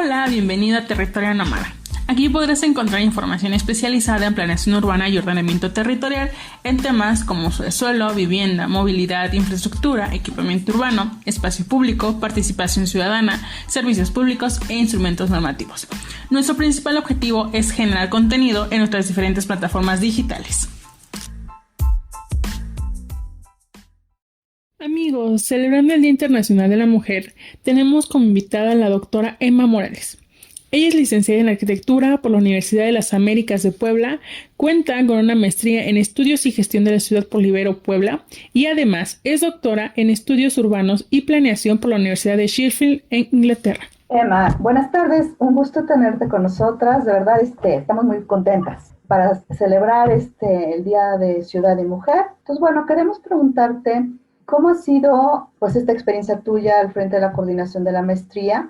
Hola, bienvenido a Territorio Nómada. Aquí podrás encontrar información especializada en planeación urbana y ordenamiento territorial en temas como uso de suelo, vivienda, movilidad, infraestructura, equipamiento urbano, espacio público, participación ciudadana, servicios públicos e instrumentos normativos. Nuestro principal objetivo es generar contenido en nuestras diferentes plataformas digitales. Amigos, celebrando el Día Internacional de la Mujer, tenemos como invitada a la doctora Emma Morales. Ella es licenciada en Arquitectura por la Universidad de las Américas de Puebla, cuenta con una maestría en Estudios y Gestión de la Ciudad por Libero, Puebla, y además es doctora en Estudios Urbanos y Planeación por la Universidad de Sheffield, en Inglaterra. Emma, buenas tardes, un gusto tenerte con nosotras, de verdad estamos muy contentas para celebrar el Día de Ciudad y Mujer. Entonces, bueno, queremos preguntarte cómo ha sido pues esta experiencia tuya al frente de la coordinación de la maestría.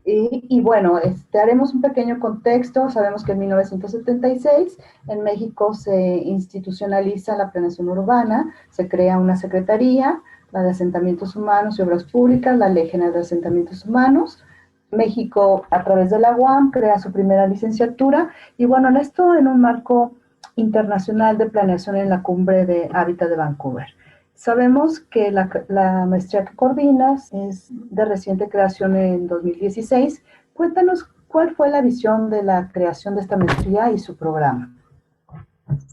Y bueno, haremos un pequeño contexto. Sabemos que en 1976 en México se institucionaliza la planeación urbana, se crea una secretaría, la de asentamientos humanos y obras públicas, la Ley General de Asentamientos Humanos. México, a través de la UAM, crea su primera licenciatura, y bueno, en esto en un marco internacional de planeación en la Cumbre de Hábitat de Vancouver. Sabemos que la maestría que coordinas es de reciente creación en 2016. Cuéntanos cuál fue la visión de la creación de esta maestría y su programa.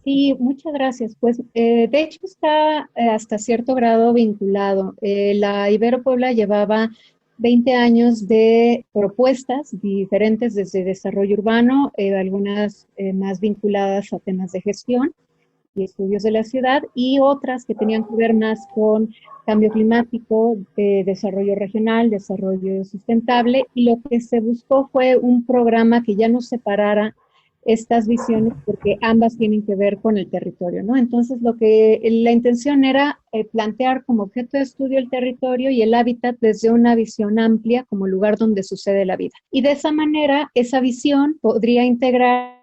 Sí, muchas gracias. Pues de hecho está hasta cierto grado vinculado. La Ibero Puebla llevaba 20 años de propuestas diferentes desde desarrollo urbano, algunas más vinculadas a temas de gestión y estudios de la ciudad, y otras que tenían que ver más con cambio climático, desarrollo regional, desarrollo sustentable, y lo que se buscó fue un programa que ya no separara estas visiones, porque ambas tienen que ver con el territorio, ¿no? Entonces, la intención era plantear como objeto de estudio el territorio y el hábitat desde una visión amplia como lugar donde sucede la vida. Y de esa manera, esa visión podría integrar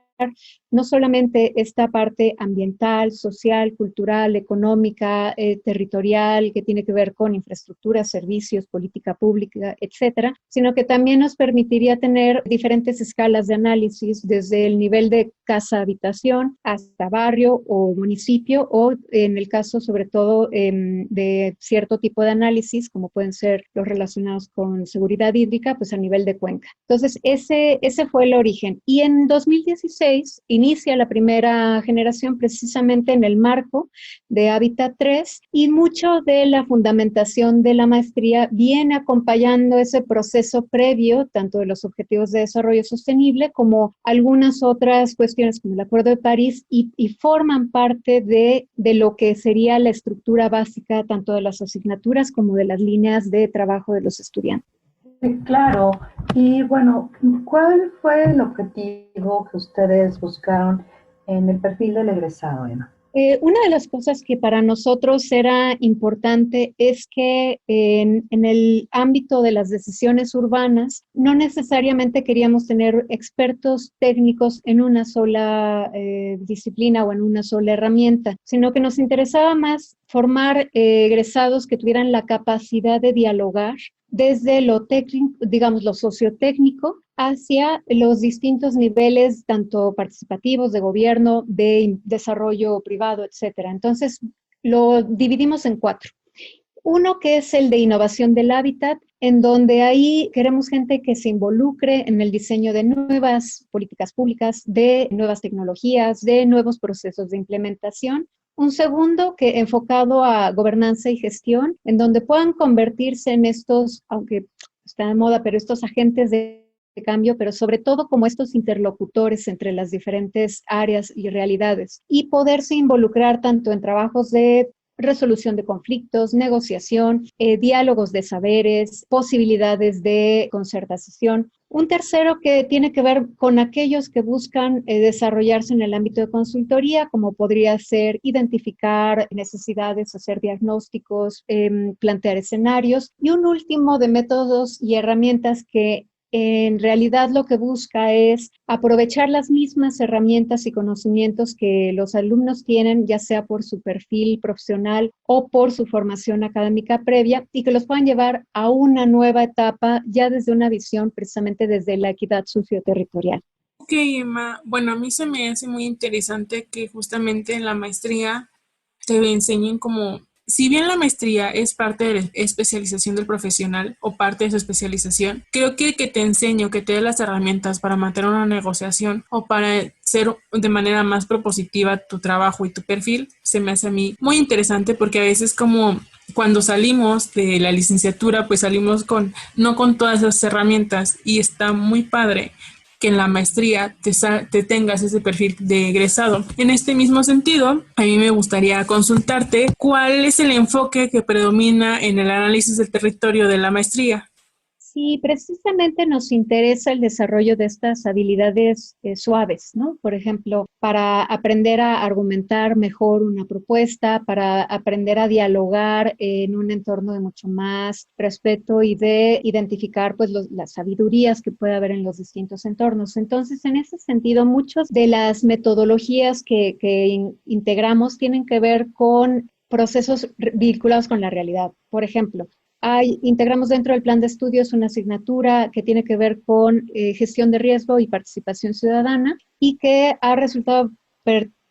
no solamente esta parte ambiental, social, cultural, económica, territorial, que tiene que ver con infraestructura, servicios, política pública, etcétera, sino que también nos permitiría tener diferentes escalas de análisis desde el nivel de casa-habitación hasta barrio o municipio, o en el caso sobre todo de cierto tipo de análisis, como pueden ser los relacionados con seguridad hídrica, pues a nivel de cuenca. Entonces, ese fue el origen. Y en 2016 inicia la primera generación precisamente en el marco de Hábitat 3, y mucho de la fundamentación de la maestría viene acompañando ese proceso previo, tanto de los Objetivos de Desarrollo Sostenible como algunas otras cuestiones como el Acuerdo de París, y forman parte de lo que sería la estructura básica tanto de las asignaturas como de las líneas de trabajo de los estudiantes. Claro, y bueno, ¿cuál fue el objetivo que ustedes buscaron en el perfil del egresado, Emma? Una de las cosas que para nosotros era importante es que en el ámbito de las decisiones urbanas no necesariamente queríamos tener expertos técnicos en una sola disciplina o en una sola herramienta, sino que nos interesaba más formar egresados que tuvieran la capacidad de dialogar desde lo técnico, digamos lo sociotécnico, hacia los distintos niveles, tanto participativos, de gobierno, de desarrollo privado, etcétera. Entonces, lo dividimos en 4. Uno que es el de innovación del hábitat, en donde ahí queremos gente que se involucre en el diseño de nuevas políticas públicas, de nuevas tecnologías, de nuevos procesos de implementación. Un segundo que enfocado a gobernanza y gestión, en donde puedan convertirse en estos, aunque está de moda, pero estos agentes de cambio, pero sobre todo como estos interlocutores entre las diferentes áreas y realidades, y poderse involucrar tanto en trabajos de resolución de conflictos, negociación, diálogos de saberes, posibilidades de concertación. Un tercero que tiene que ver con aquellos que buscan desarrollarse en el ámbito de consultoría, como podría ser identificar necesidades, hacer diagnósticos, plantear escenarios. Y un último de métodos y herramientas que en realidad lo que busca es aprovechar las mismas herramientas y conocimientos que los alumnos tienen, ya sea por su perfil profesional o por su formación académica previa, y que los puedan llevar a una nueva etapa ya desde una visión precisamente desde la equidad socioterritorial. Ok, Emma. Bueno, a mí se me hace muy interesante que justamente en la maestría te enseñen como, si bien la maestría es parte de la especialización del profesional o parte de su especialización, creo que te enseñe o que te dé las herramientas para mantener una negociación o para ser de manera más propositiva tu trabajo y tu perfil, se me hace a mí muy interesante porque a veces como cuando salimos de la licenciatura, pues salimos no con todas esas herramientas y está muy padre que en la maestría te tengas ese perfil de egresado. En este mismo sentido, a mí me gustaría consultarte cuál es el enfoque que predomina en el análisis del territorio de la maestría. Sí, precisamente nos interesa el desarrollo de estas habilidades suaves, ¿no? Por ejemplo, para aprender a argumentar mejor una propuesta, para aprender a dialogar en un entorno de mucho más respeto y de identificar pues las sabidurías que puede haber en los distintos entornos. Entonces, en ese sentido, muchas de las metodologías que integramos tienen que ver con procesos vinculados con la realidad. Por ejemplo, integramos dentro del plan de estudios una asignatura que tiene que ver con gestión de riesgo y participación ciudadana y que ha resultado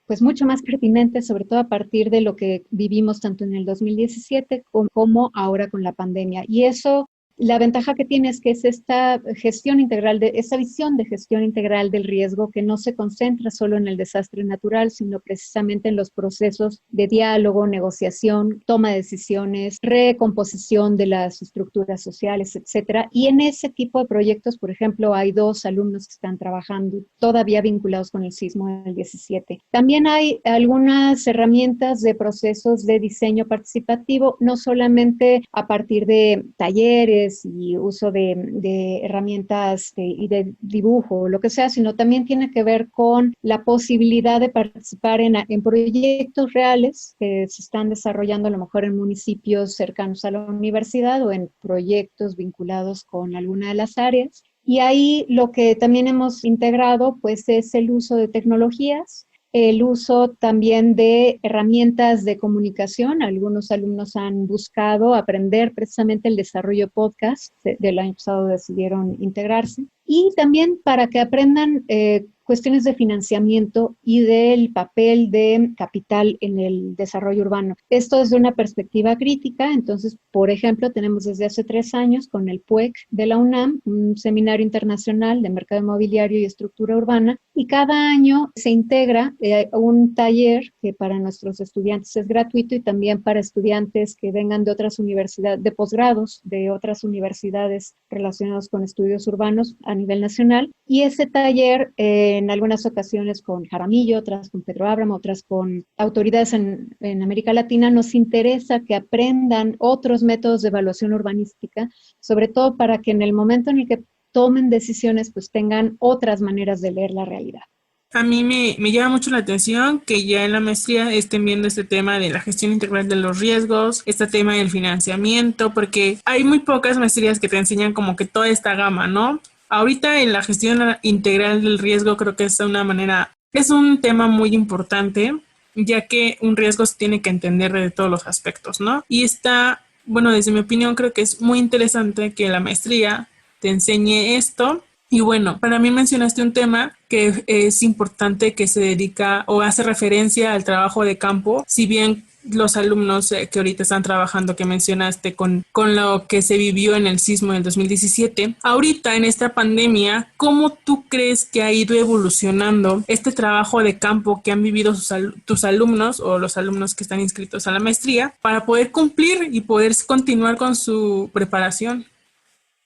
pues mucho más pertinente, sobre todo a partir de lo que vivimos tanto en el 2017 como ahora con la pandemia. Y eso, la ventaja que tiene es que es esta gestión integral, esta visión de gestión integral del riesgo que no se concentra solo en el desastre natural, sino precisamente en los procesos de diálogo, negociación, toma de decisiones, recomposición de las estructuras sociales, etcétera. Y en ese tipo de proyectos, por ejemplo, hay 2 alumnos que están trabajando todavía vinculados con el sismo del 17. También hay algunas herramientas de procesos de diseño participativo, no solamente a partir de talleres y uso de herramientas y de dibujo, lo que sea, sino también tiene que ver con la posibilidad de participar en proyectos reales que se están desarrollando a lo mejor en municipios cercanos a la universidad o en proyectos vinculados con alguna de las áreas. Y ahí lo que también hemos integrado pues es el uso de tecnologías, el uso también de herramientas de comunicación. Algunos alumnos han buscado aprender precisamente el desarrollo podcast. Del año pasado decidieron integrarse. Y también para que aprendan cuestiones de financiamiento y del papel de capital en el desarrollo urbano. Esto desde una perspectiva crítica. Entonces, por ejemplo, tenemos desde hace 3 años con el PUEC de la UNAM, un seminario internacional de mercado inmobiliario y estructura urbana, y cada año se integra un taller que para nuestros estudiantes es gratuito y también para estudiantes que vengan de otras universidades, de posgrados, de otras universidades relacionadas con estudios urbanos a nivel nacional. Y ese taller, en algunas ocasiones con Jaramillo, otras con Pedro Abramo, otras con autoridades en América Latina, nos interesa que aprendan otros métodos de evaluación urbanística, sobre todo para que en el momento en el que tomen decisiones, pues tengan otras maneras de leer la realidad. A mí me llama mucho la atención que ya en la maestría estén viendo este tema de la gestión integral de los riesgos, este tema del financiamiento, porque hay muy pocas maestrías que te enseñan como que toda esta gama, ¿no? Ahorita en la gestión integral del riesgo creo que es un tema muy importante, ya que un riesgo se tiene que entender de todos los aspectos, ¿no? Y bueno, desde mi opinión creo que es muy interesante que la maestría te enseñe esto. Y bueno, para mí mencionaste un tema que es importante, que se dedica o hace referencia al trabajo de campo. Si bien los alumnos que ahorita están trabajando, que mencionaste, con lo que se vivió en el sismo del 2017, ahorita en esta pandemia, ¿cómo tú crees que ha ido evolucionando este trabajo de campo que han vivido tus alumnos o los alumnos que están inscritos a la maestría para poder cumplir y poder continuar con su preparación?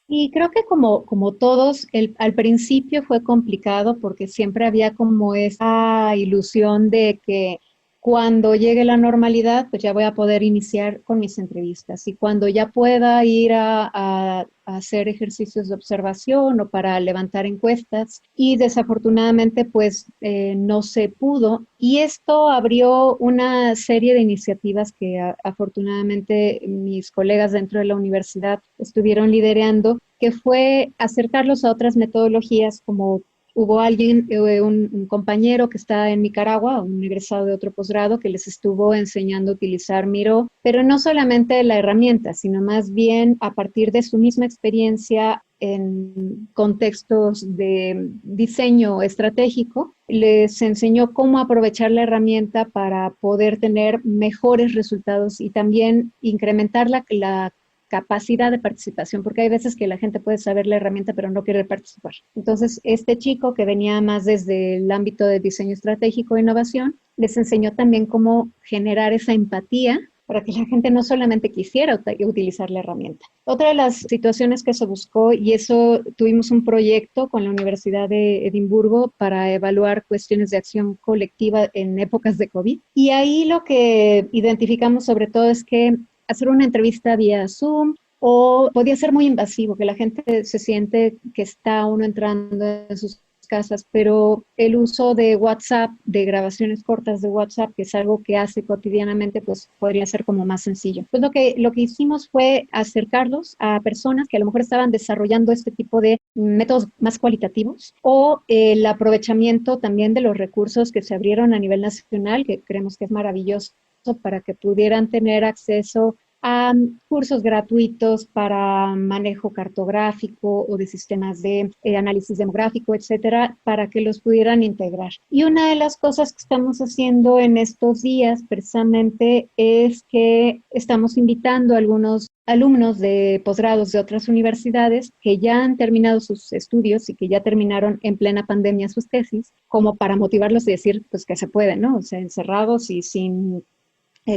Y creo que como todos, al principio fue complicado porque siempre había como esa ilusión de que cuando llegue la normalidad, pues ya voy a poder iniciar con mis entrevistas. Y cuando ya pueda ir a hacer ejercicios de observación o para levantar encuestas. Y desafortunadamente, pues no se pudo. Y esto abrió una serie de iniciativas que afortunadamente mis colegas dentro de la universidad estuvieron liderando, que fue acercarlos a otras metodologías como hubo alguien, un compañero que está en Nicaragua, un egresado de otro posgrado, que les estuvo enseñando a utilizar Miro, pero no solamente la herramienta, sino más bien a partir de su misma experiencia en contextos de diseño estratégico, les enseñó cómo aprovechar la herramienta para poder tener mejores resultados y también incrementar la capacidad de participación, porque hay veces que la gente puede saber la herramienta pero no quiere participar. Entonces, este chico que venía más desde el ámbito de diseño estratégico e innovación, les enseñó también cómo generar esa empatía para que la gente no solamente quisiera utilizar la herramienta. Otra de las situaciones que se buscó, y eso tuvimos un proyecto con la Universidad de Edimburgo para evaluar cuestiones de acción colectiva en épocas de COVID, y ahí lo que identificamos sobre todo es que hacer una entrevista vía Zoom o podía ser muy invasivo, que la gente se siente que está uno entrando en sus casas, pero el uso de WhatsApp, de grabaciones cortas de WhatsApp, que es algo que hace cotidianamente, pues podría ser como más sencillo. Pues lo que hicimos fue acercarlos a personas que a lo mejor estaban desarrollando este tipo de métodos más cualitativos o el aprovechamiento también de los recursos que se abrieron a nivel nacional, que creemos que es maravilloso para que pudieran tener acceso a cursos gratuitos para manejo cartográfico o de sistemas de análisis demográfico, etcétera, para que los pudieran integrar. Y una de las cosas que estamos haciendo en estos días precisamente es que estamos invitando a algunos alumnos de posgrados de otras universidades que ya han terminado sus estudios y que ya terminaron en plena pandemia sus tesis, como para motivarlos y decir pues que se puede, ¿no? O sea, encerrados y sin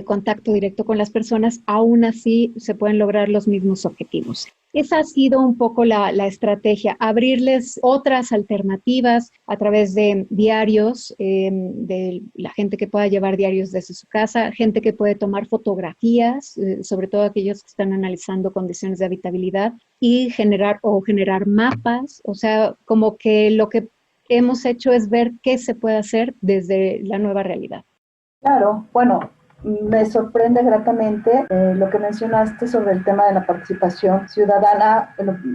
contacto directo con las personas, aún así se pueden lograr los mismos objetivos. Esa ha sido un poco la estrategia, abrirles otras alternativas a través de diarios, de la gente que pueda llevar diarios desde su casa, gente que puede tomar fotografías, sobre todo aquellos que están analizando condiciones de habitabilidad, y generar mapas, o sea, como que lo que hemos hecho es ver qué se puede hacer desde la nueva realidad. Claro, bueno, me sorprende gratamente lo que mencionaste sobre el tema de la participación ciudadana,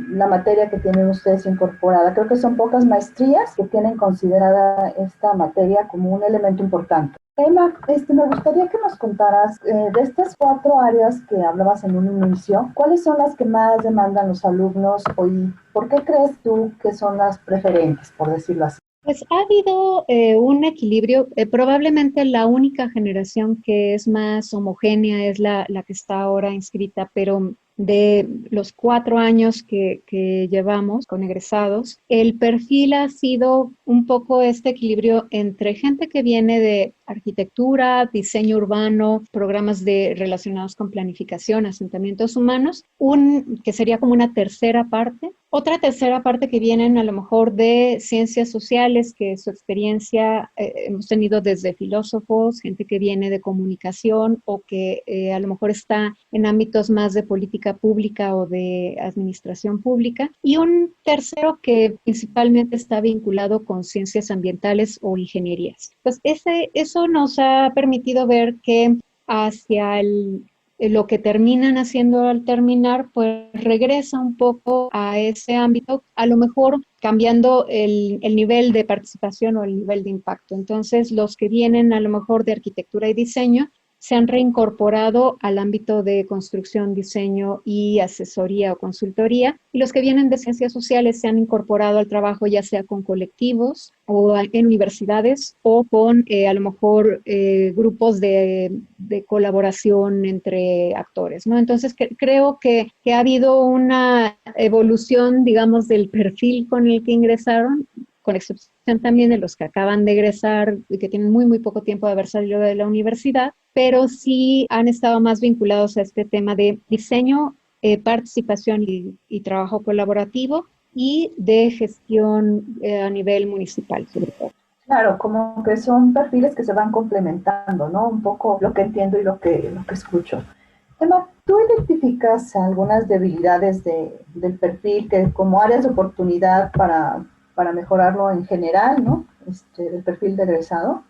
la materia que tienen ustedes incorporada. Creo que son pocas maestrías que tienen considerada esta materia como un elemento importante. Emma, me gustaría que nos contaras de estas 4 áreas que hablabas en un inicio, ¿cuáles son las que más demandan los alumnos y por qué crees tú que son las preferentes, por decirlo así? Pues ha habido un equilibrio. Probablemente la única generación que es más homogénea es la que está ahora inscrita, pero de los 4 años que llevamos con egresados, el perfil ha sido un poco este equilibrio entre gente que viene de arquitectura, diseño urbano, programas relacionados con planificación, asentamientos humanos, que sería como una tercera parte. Otra tercera parte que vienen a lo mejor de ciencias sociales, que su experiencia hemos tenido desde filósofos, gente que viene de comunicación o que a lo mejor está en ámbitos más de política pública o de administración pública. Y un tercero que principalmente está vinculado con ciencias ambientales o ingenierías. Pues eso nos ha permitido ver que hacia lo que terminan haciendo al terminar, pues regresa un poco a ese ámbito, a lo mejor cambiando el nivel de participación o el nivel de impacto. Entonces, los que vienen a lo mejor de arquitectura y diseño se han reincorporado al ámbito de construcción, diseño y asesoría o consultoría, y los que vienen de ciencias sociales se han incorporado al trabajo ya sea con colectivos o en universidades o con a lo mejor grupos de colaboración entre actores, ¿no? Entonces creo que ha habido una evolución, digamos, del perfil con el que ingresaron, con excepción también de los que acaban de egresar y que tienen muy poco tiempo de haber salido de la universidad, pero sí han estado más vinculados a este tema de diseño, participación y trabajo colaborativo y de gestión a nivel municipal, sobre todo. Claro, como que son perfiles que se van complementando, ¿no? Un poco lo que entiendo y lo que escucho. Emma, ¿tú identificas algunas debilidades del perfil que como áreas de oportunidad para mejorarlo en general, ¿no? El perfil de egresado?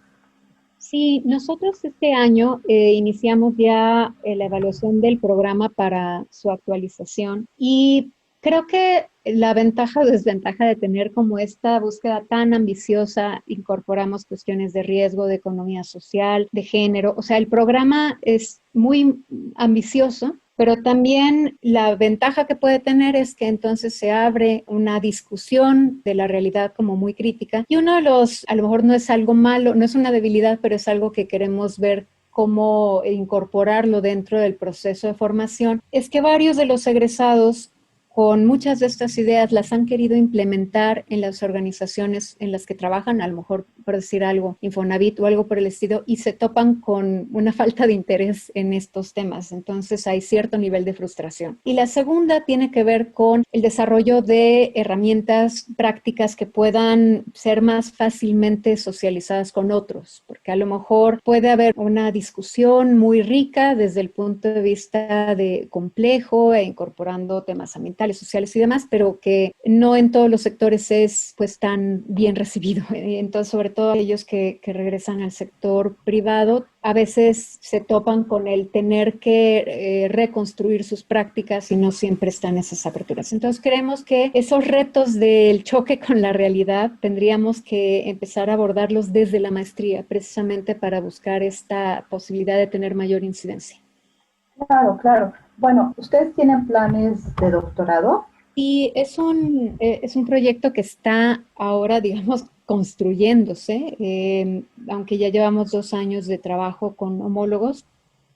Sí, nosotros este año iniciamos ya la evaluación del programa para su actualización y creo que la ventaja o desventaja de tener como esta búsqueda tan ambiciosa, incorporamos cuestiones de riesgo, de economía social, de género. O sea, el programa es muy ambicioso, pero también la ventaja que puede tener es que entonces se abre una discusión de la realidad como muy crítica. Y uno de los, a lo mejor no es algo malo, no es una debilidad, pero es algo que queremos ver cómo incorporarlo dentro del proceso de formación, es que varios de los egresados con muchas de estas ideas las han querido implementar en las organizaciones en las que trabajan, a lo mejor por decir algo, Infonavit o algo por el estilo, y se topan con una falta de interés en estos temas. Entonces hay cierto nivel de frustración. Y la segunda tiene que ver con el desarrollo de herramientas prácticas que puedan ser más fácilmente socializadas con otros, porque a lo mejor puede haber una discusión muy rica desde el punto de vista de complejo e incorporando temas ambientales, sociales y demás, pero que no en todos los sectores es pues tan bien recibido. Entonces, sobre todo aquellos que regresan al sector privado, a veces se topan con el tener que reconstruir sus prácticas y no siempre están esas aperturas. Entonces, creemos que esos retos del choque con la realidad tendríamos que empezar a abordarlos desde la maestría, precisamente para buscar esta posibilidad de tener mayor incidencia. Claro, claro. Bueno, ¿ustedes tienen planes de doctorado? Y es un proyecto que está ahora, digamos, construyéndose, aunque ya llevamos 2 años de trabajo con homólogos.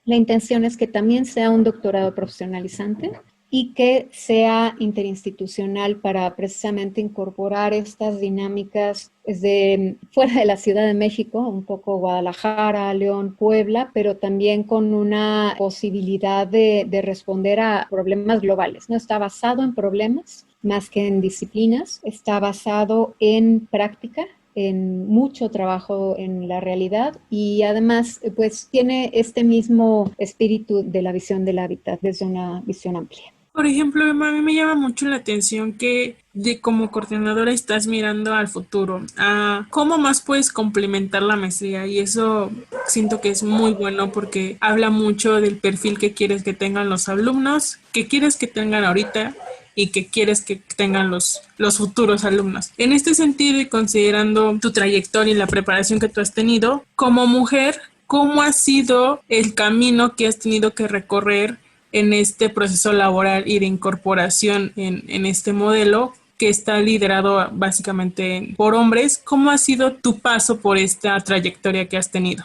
La intención es que también sea un doctorado profesionalizante y que sea interinstitucional para precisamente incorporar estas dinámicas desde fuera de la Ciudad de México, un poco Guadalajara, León, Puebla, pero también con una posibilidad de responder a problemas globales, ¿no? Está basado en problemas más que en disciplinas, está basado en práctica, en mucho trabajo en la realidad y además pues tiene este mismo espíritu de la visión del hábitat desde una visión amplia. Por ejemplo, Emma, a mí me llama mucho la atención que como coordinadora estás mirando al futuro, a cómo más puedes complementar la maestría, y eso siento que es muy bueno porque habla mucho del perfil que quieres que tengan los alumnos, que quieres que tengan ahorita y que quieres que tengan los futuros alumnos. En este sentido, y considerando tu trayectoria y la preparación que tú has tenido, como mujer, ¿cómo ha sido el camino que has tenido que recorrer en este proceso laboral y de incorporación en este modelo que está liderado básicamente por hombres? ¿Cómo ha sido tu paso por esta trayectoria que has tenido?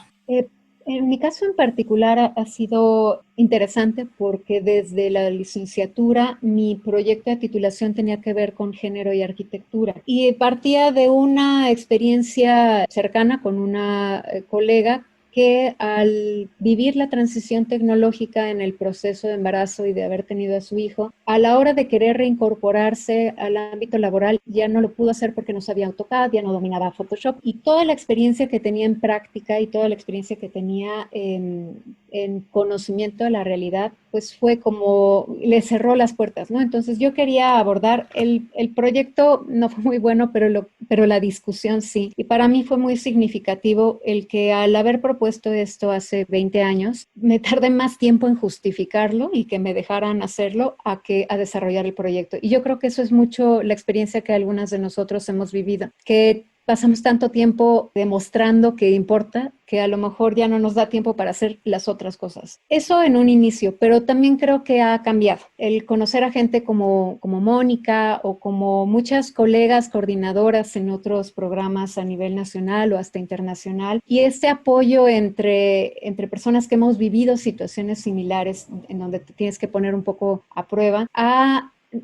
En mi caso en particular ha sido interesante porque desde la licenciatura mi proyecto de titulación tenía que ver con género y arquitectura y partía de una experiencia cercana con una colega que al vivir la transición tecnológica en el proceso de embarazo y de haber tenido a su hijo, a la hora de querer reincorporarse al ámbito laboral ya no lo pudo hacer porque no sabía AutoCAD, ya no dominaba Photoshop y toda la experiencia que tenía en práctica y toda la experiencia que tenía en conocimiento de la realidad, pues fue como le cerró las puertas, ¿no? Entonces yo quería abordar el proyecto, no fue muy bueno, pero la discusión sí. Y para mí fue muy significativo el que al haber propuesto esto hace 20 años, me tardé más tiempo en justificarlo y que me dejaran hacerlo a desarrollar el proyecto. Y yo creo que eso es mucho la experiencia que algunas de nosotros hemos vivido, que pasamos tanto tiempo demostrando que importa, que a lo mejor ya no nos da tiempo para hacer las otras cosas. Eso en un inicio, pero también creo que ha cambiado. El conocer a gente como Mónica o como muchas colegas coordinadoras en otros programas a nivel nacional o hasta internacional, y este apoyo entre personas que hemos vivido situaciones similares en donde te tienes que poner un poco a prueba,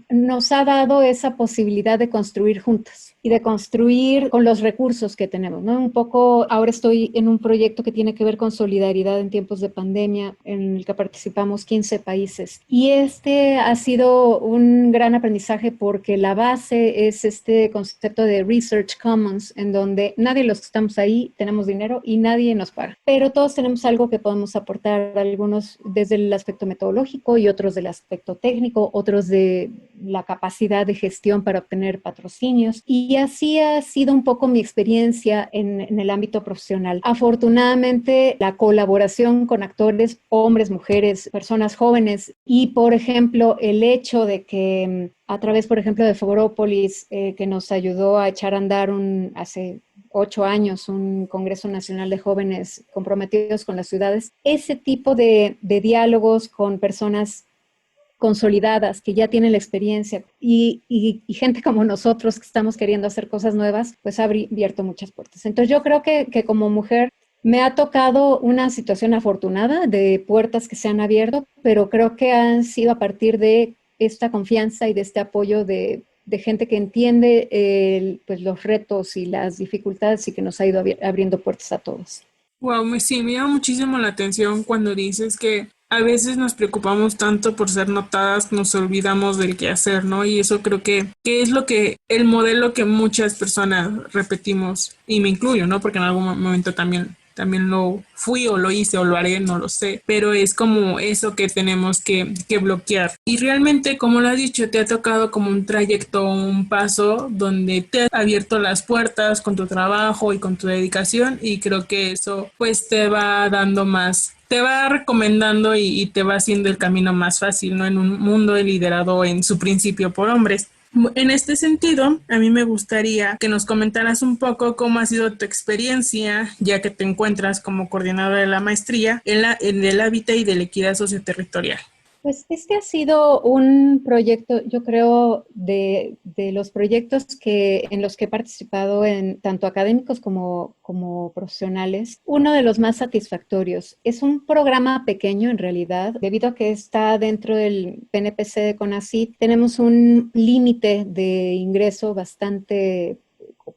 nos ha dado esa posibilidad de construir juntas y de construir con los recursos que tenemos, ¿no? Un poco, ahora estoy en un proyecto que tiene que ver con solidaridad en tiempos de pandemia, en el que participamos 15 países. Y este ha sido un gran aprendizaje porque la base es este concepto de Research Commons, en donde nadie de los que estamos ahí tenemos dinero y nadie nos paga. Pero todos tenemos algo que podemos aportar, algunos desde el aspecto metodológico y otros del aspecto técnico, otros de la capacidad de gestión para obtener patrocinios. Y así ha sido un poco mi experiencia en el ámbito profesional. Afortunadamente, la colaboración con actores, hombres, mujeres, personas jóvenes, y por ejemplo, el hecho de que a través, por ejemplo, de Forópolis, que nos ayudó a echar a andar hace 8 años un Congreso Nacional de Jóvenes comprometidos con las ciudades, ese tipo de diálogos con personas consolidadas, que ya tienen la experiencia y gente como nosotros que estamos queriendo hacer cosas nuevas, pues ha abierto muchas puertas. Entonces yo creo que como mujer me ha tocado una situación afortunada de puertas que se han abierto, pero creo que han sido a partir de esta confianza y de este apoyo de gente que entiende pues los retos y las dificultades y que nos ha ido abriendo puertas a todos. Wow, sí, me llama muchísimo la atención cuando dices que a veces nos preocupamos tanto por ser notadas, nos olvidamos del qué hacer, ¿no? Y eso creo que es el modelo que muchas personas repetimos, y me incluyo, ¿no? Porque en algún momento también lo fui o lo hice o lo haré, no lo sé, pero es como eso que tenemos que bloquear. Y realmente, como lo has dicho, te ha tocado como un trayecto, un paso donde te ha abierto las puertas con tu trabajo y con tu dedicación, y creo que eso pues te va dando más, te va recomendando y te va haciendo el camino más fácil, ¿no? En un mundo liderado en su principio por hombres. En este sentido, a mí me gustaría que nos comentaras un poco cómo ha sido tu experiencia, ya que te encuentras como coordinadora de la maestría en el hábitat y de la equidad socioterritorial. Pues este ha sido un proyecto, yo creo, de los proyectos en los que he participado, tanto académicos como profesionales, uno de los más satisfactorios. Es un programa pequeño en realidad, debido a que está dentro del PNPC de CONACYT. Tenemos un límite de ingreso bastante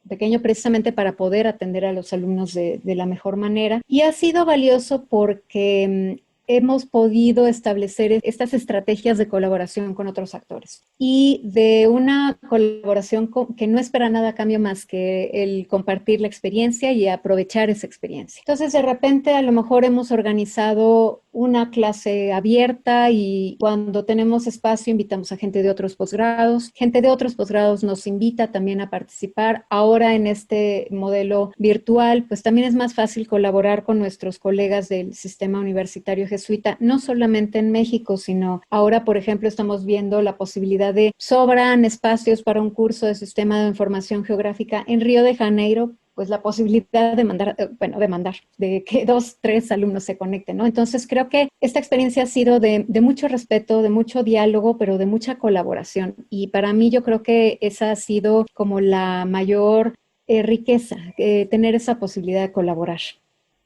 pequeño precisamente para poder atender a los alumnos de la mejor manera. Y ha sido valioso porque hemos podido establecer estas estrategias de colaboración con otros actores y de una colaboración que no espera nada a cambio más que el compartir la experiencia y aprovechar esa experiencia. Entonces, de repente, a lo mejor hemos organizado una clase abierta y cuando tenemos espacio invitamos a gente de otros posgrados. Gente de otros posgrados nos invita también a participar. Ahora en este modelo virtual, pues también es más fácil colaborar con nuestros colegas del sistema universitario jesuita, no solamente en México, sino ahora, por ejemplo, estamos viendo la posibilidad de sobran espacios para un curso de sistema de información geográfica en Río de Janeiro, pues la posibilidad de que 2, 3 alumnos se conecten, ¿no? Entonces creo que esta experiencia ha sido de mucho respeto, de mucho diálogo, pero de mucha colaboración. Y para mí yo creo que esa ha sido como la mayor riqueza, tener esa posibilidad de colaborar.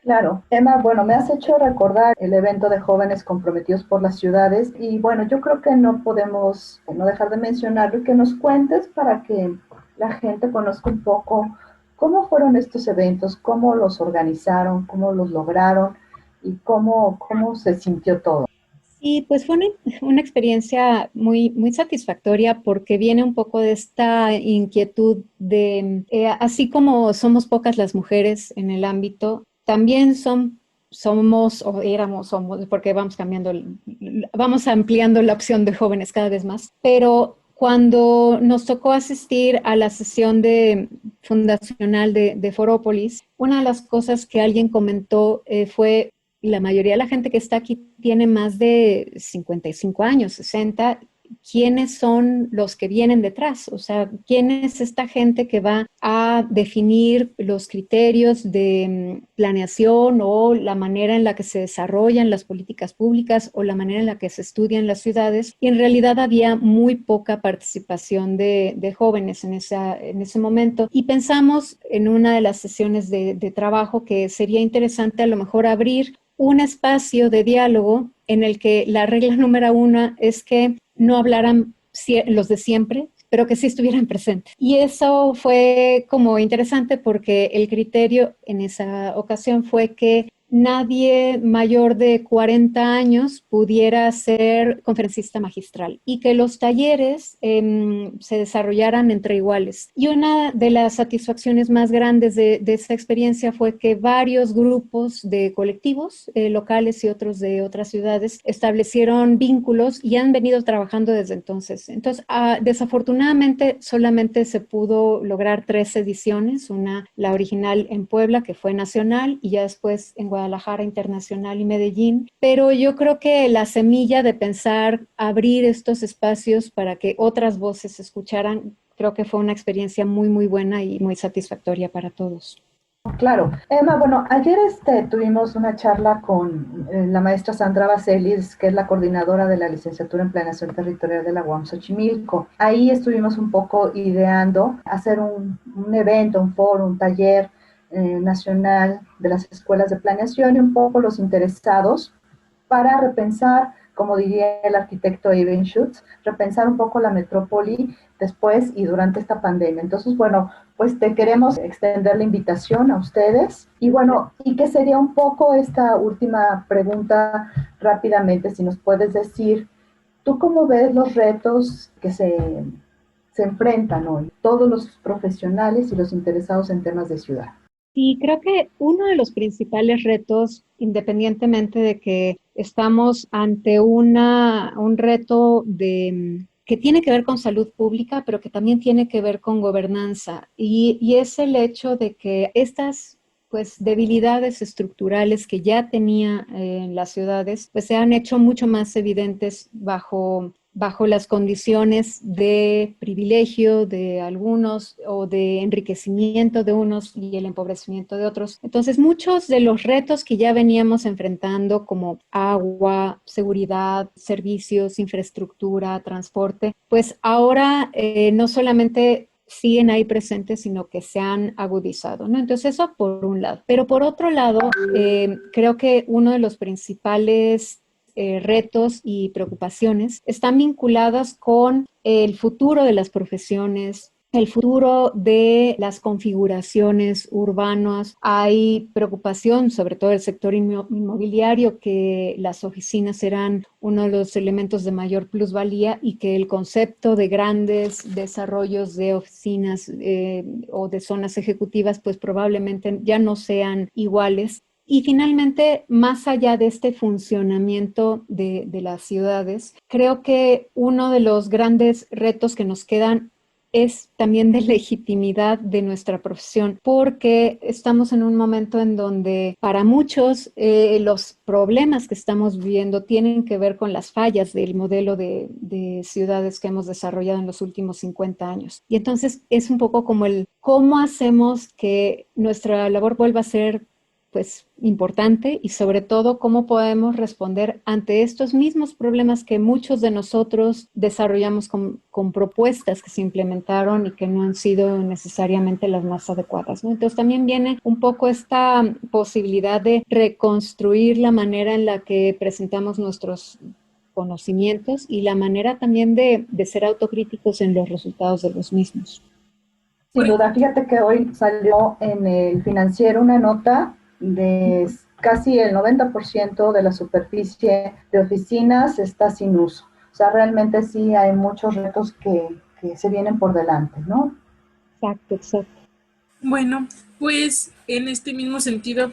Claro, Emma, bueno, me has hecho recordar el evento de jóvenes comprometidos por las ciudades y bueno, yo creo que no podemos no dejar de mencionarlo y que nos cuentes para que la gente conozca un poco cómo fueron estos eventos, cómo los organizaron, cómo los lograron y cómo se sintió todo. Sí, pues fue una experiencia muy, muy satisfactoria porque viene un poco de esta inquietud de, así como somos pocas las mujeres en el ámbito, también somos, porque vamos ampliando la opción de jóvenes cada vez más, pero cuando nos tocó asistir a la sesión fundacional de Forópolis, una de las cosas que alguien comentó fue: la mayoría de la gente que está aquí tiene más de 55 años, 60. ¿Quiénes son los que vienen detrás? O sea, ¿quién es esta gente que va a definir los criterios de planeación o la manera en la que se desarrollan las políticas públicas o la manera en la que se estudian las ciudades? Y en realidad había muy poca participación de jóvenes en ese momento. Y pensamos en una de las sesiones de trabajo que sería interesante a lo mejor abrir un espacio de diálogo en el que la regla número 1 es que no hablaran los de siempre, pero que sí estuvieran presentes. Y eso fue como interesante porque el criterio en esa ocasión fue que nadie mayor de 40 años pudiera ser conferencista magistral y que los talleres se desarrollaran entre iguales. Y una de las satisfacciones más grandes de esa experiencia fue que varios grupos de colectivos locales y otros de otras ciudades establecieron vínculos y han venido trabajando desde entonces. Entonces, desafortunadamente solamente se pudo lograr 3 ediciones, la original en Puebla, que fue nacional, y ya después en Guadalajara, internacional, y Medellín. Pero yo creo que la semilla de pensar abrir estos espacios para que otras voces se escucharan, creo que fue una experiencia muy, muy buena y muy satisfactoria para todos. Claro. Emma, bueno, ayer tuvimos una charla con la maestra Sandra Baselis, que es la coordinadora de la licenciatura en Planeación Territorial de la UAM Xochimilco. Ahí estuvimos un poco ideando hacer un evento, un foro, un taller nacional de las escuelas de planeación y un poco los interesados para repensar, como diría el arquitecto Eben Schutz, repensar un poco la metrópoli después y durante esta pandemia. Entonces, bueno, pues te queremos extender la invitación a ustedes. Y bueno, ¿y qué sería un poco esta última pregunta rápidamente? Si nos puedes decir, ¿tú cómo ves los retos que se enfrentan hoy todos los profesionales y los interesados en temas de ciudad? Sí, creo que uno de los principales retos, independientemente de que estamos ante un reto que tiene que ver con salud pública, pero que también tiene que ver con gobernanza, y es el hecho de que estas debilidades estructurales que ya tenía en las ciudades, pues se han hecho mucho más evidentes bajo las condiciones de privilegio de algunos o de enriquecimiento de unos y el empobrecimiento de otros. Entonces, muchos de los retos que ya veníamos enfrentando, como agua, seguridad, servicios, infraestructura, transporte, pues ahora no solamente siguen ahí presentes, sino que se han agudizado, ¿no? Entonces, eso por un lado. Pero por otro lado, creo que uno de los principales retos y preocupaciones están vinculadas con el futuro de las profesiones, el futuro de las configuraciones urbanas. Hay preocupación, sobre todo del sector inmobiliario, que las oficinas serán uno de los elementos de mayor plusvalía y que el concepto de grandes desarrollos de oficinas o de zonas ejecutivas, pues probablemente ya no sean iguales. Y finalmente, más allá de este funcionamiento de las ciudades, creo que uno de los grandes retos que nos quedan es también de legitimidad de nuestra profesión, porque estamos en un momento en donde para muchos los problemas que estamos viviendo tienen que ver con las fallas del modelo de ciudades que hemos desarrollado en los últimos 50 años. Y entonces es un poco como cómo hacemos que nuestra labor vuelva a ser importante, y sobre todo cómo podemos responder ante estos mismos problemas que muchos de nosotros desarrollamos con propuestas que se implementaron y que no han sido necesariamente las más adecuadas, ¿no? Entonces también viene un poco esta posibilidad de reconstruir la manera en la que presentamos nuestros conocimientos y la manera también de ser autocríticos en los resultados de los mismos. Sin duda, fíjate que hoy salió en el Financiero una nota de casi el 90% de la superficie de oficinas está sin uso. O sea, realmente sí hay muchos retos que se vienen por delante, ¿no? Exacto. Bueno, pues en este mismo sentido,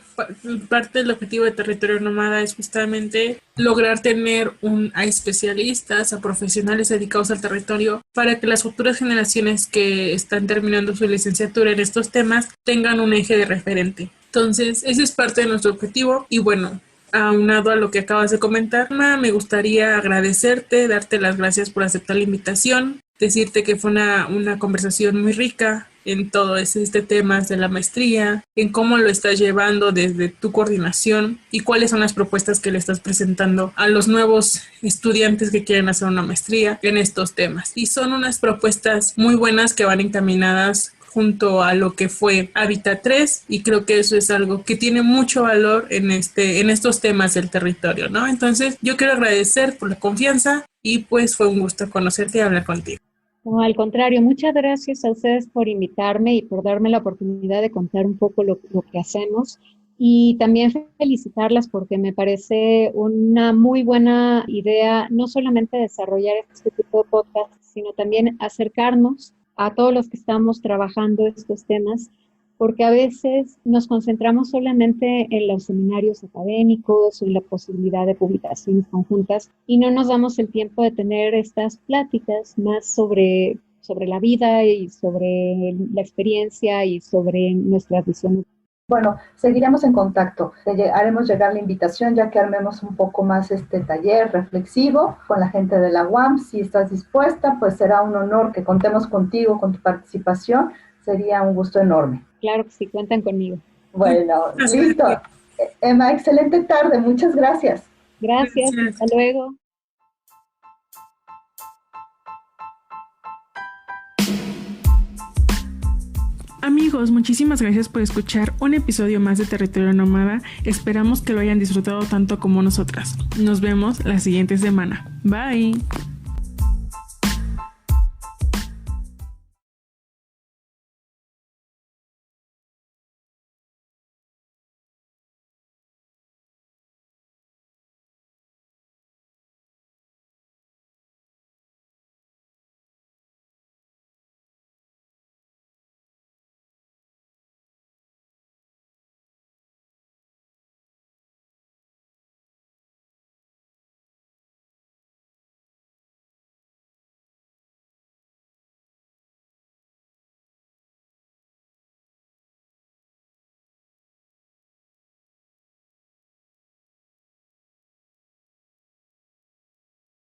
parte del objetivo de Territorio Nómada es justamente lograr tener a especialistas, a profesionales dedicados al territorio, para que las futuras generaciones que están terminando su licenciatura en estos temas tengan un eje de referente. Entonces, ese es parte de nuestro objetivo. Y bueno, aunado a lo que acabas de comentar, me gustaría agradecerte, darte las gracias por aceptar la invitación, decirte que fue una conversación muy rica en todo este tema de la maestría, en cómo lo estás llevando desde tu coordinación y cuáles son las propuestas que le estás presentando a los nuevos estudiantes que quieren hacer una maestría en estos temas. Y son unas propuestas muy buenas que van encaminadas junto a lo que fue Hábitat 3, y creo que eso es algo que tiene mucho valor en estos temas del territorio, ¿no? Entonces, yo quiero agradecer por la confianza y pues fue un gusto conocerte y hablar contigo. No, al contrario, muchas gracias a ustedes por invitarme y por darme la oportunidad de contar un poco lo que hacemos. Y también felicitarlas porque me parece una muy buena idea no solamente desarrollar este tipo de podcast, sino también acercarnos a todos los que estamos trabajando estos temas, porque a veces nos concentramos solamente en los seminarios académicos o en la posibilidad de publicaciones conjuntas y no nos damos el tiempo de tener estas pláticas más sobre la vida y sobre la experiencia y sobre nuestras visiones. Bueno, seguiremos en contacto. Te haremos llegar la invitación ya que armemos un poco más este taller reflexivo con la gente de la UAM. Si estás dispuesta, pues será un honor que contemos contigo, con tu participación. Sería un gusto enorme. Claro que sí, cuentan conmigo. Bueno, listo. Emma, excelente tarde. Muchas gracias. Gracias. Hasta luego. Amigos, muchísimas gracias por escuchar un episodio más de Territorio Nómada. Esperamos que lo hayan disfrutado tanto como nosotras. Nos vemos la siguiente semana. Bye.